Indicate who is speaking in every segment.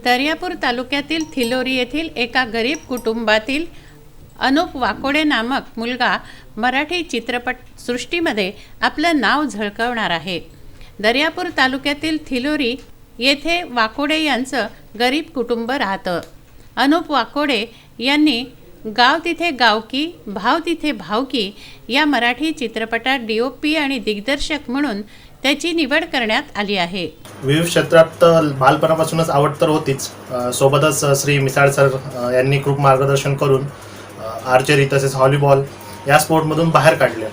Speaker 1: दर्यापूर तालुक्यातील थिलोरी येथील एका गरीब कुटुंबातील अनुप वाकोडे नामक मुलगा मराठी चित्रपट सृष्टीमध्ये आपलं नाव झळकवणार आहे। दर्यापूर तालुक्यातील थिलोरी येथे वाकोडे यांचं गरीब कुटुंब राहतं। अनुप वाकोडे यांनी गाव तिथे गावकी भाव तिथे भावकी या मराठी चित्रपटात DOP आणि दिग्दर्शक म्हणून त्याची निवड करण्यात आली आहे।
Speaker 2: विविध क्षेत्रात बालपणापासूनच आवड तर होतीच, सोबतच श्री मिसाळ सर यांनी खूप मार्गदर्शन करून आर्चरी तसेच व्हॉलीबॉल या स्पोर्टमधून बाहेर काढले।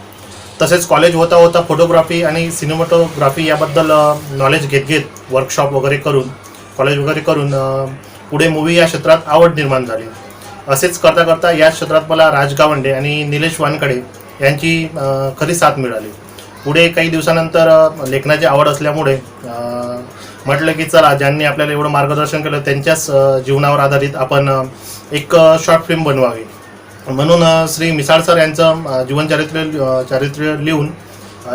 Speaker 2: तसेच कॉलेज होता होता फोटोग्राफी आणि सिनेमॅटोग्राफी याबद्दल नॉलेज घेत वर्कशॉप वगैरे करून कॉलेज वगैरे करून पुढे मूवी या क्षेत्रात आवड निर्माण झाली। असेच करता करता या क्षेत्रात मला राज गावंडे आणि निलेश वानकडे यांची खरी साथ मिळाली। पुढे काही दिवसानंतर लेखनाची आवड असल्यामुळे म्हटलं की चला, ज्यांनी आपल्याला एवढं मार्गदर्शन केलं त्यांच्याच जीवनावर आधारित आपण एक शॉर्ट फिल्म बनवावी, म्हणून श्री मिसाळ सर यांचं जीवनचरित्र लिहून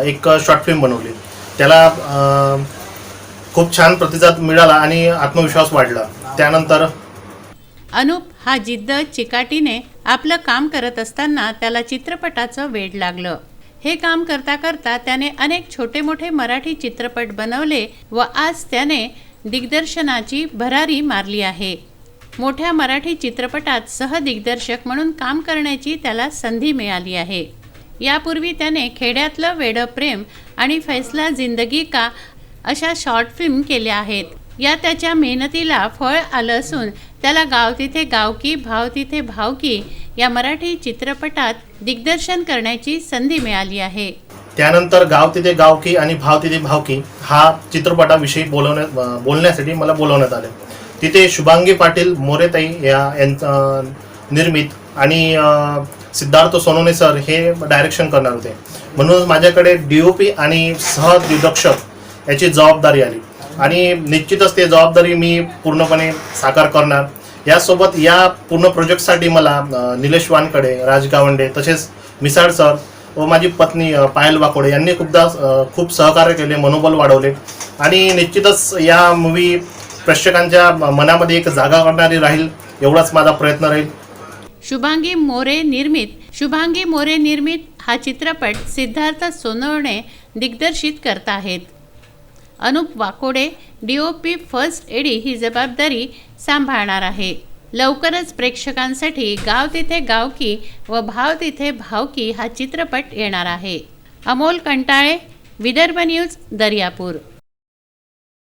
Speaker 2: एक शॉर्ट फिल्म बनवली। त्याला खूप छान प्रतिसाद मिळाला आणि आत्मविश्वास वाढला। त्यानंतर
Speaker 1: अनुप हा जिद्द चिकाटीने आपलं काम करत असताना त्याला चित्रपटाचं वेड लागलं। हे काम करता करता त्याने अनेक छोटे मोठे मराठी चित्रपट बनवले व आज त्याने दिग्दर्शनाची भरारी मारली आहे। मोठ्या मराठी चित्रपटात सहदिग्दर्शक म्हणून काम करण्याची त्याला संधी मिळाली आहे। यापूर्वी त्याने खेड्यातलं वेडं प्रेम आणि फैसला जिंदगी का अशा शॉर्ट फिल्म केल्या आहेत। या त्याच्या मेहनतीला फळ आलं असून त्याला गाव तिथे गावकी भाव तिथे भावकी या मराठी चित्रपटात दिग्दर्शन करण्याची संधी मिळाली आहे।
Speaker 2: त्यानंतर गाव तिथे गावकी आणि भाव तिथे भावकी हा चित्रपटाविषयी बोलण्यासाठी मला बोलवण्यात आले। तिथे शुभांगी पाटील मोरेताई यांचा निर्मित आणि सिद्धार्थ सोनवणे सर हे डायरेक्शन करणार होते, म्हणून माझ्याकडे DOP आणि सहदिग्दर्शक याची जबाबदारी आली आणि निश्चितच ते जबाबदारी मी पूर्णपणे साकार करणार। यासोबत या पूर्ण प्रोजेक्टसाठी मला निलेश वानकडे, राज गावंडे तसेच मिसाळ सर व माझी पत्नी पायल वाकोडे यांनी खूप सहकार्य केले, मनोबल वाढवले आणि निश्चितच या मूवी प्रेक्षकांच्या मनामध्ये एक जागा करणारी राहील, एवढाच माझा प्रयत्न राहील।
Speaker 1: शुभांगी मोरे निर्मित हा चित्रपट सिद्धार्थ सोनवणे दिग्दर्शित करत आहेत। Anup Wakode DOP first AD ही जबाबदारी सांभाळणार आहे। लवकरच प्रेक्षकांसाठी गाव तिथे गावकी व भाव तिथे भावकी हा चित्रपट येणार आहे। अमोल कंटाळे, विदर्भ न्यूज, दर्यापूर।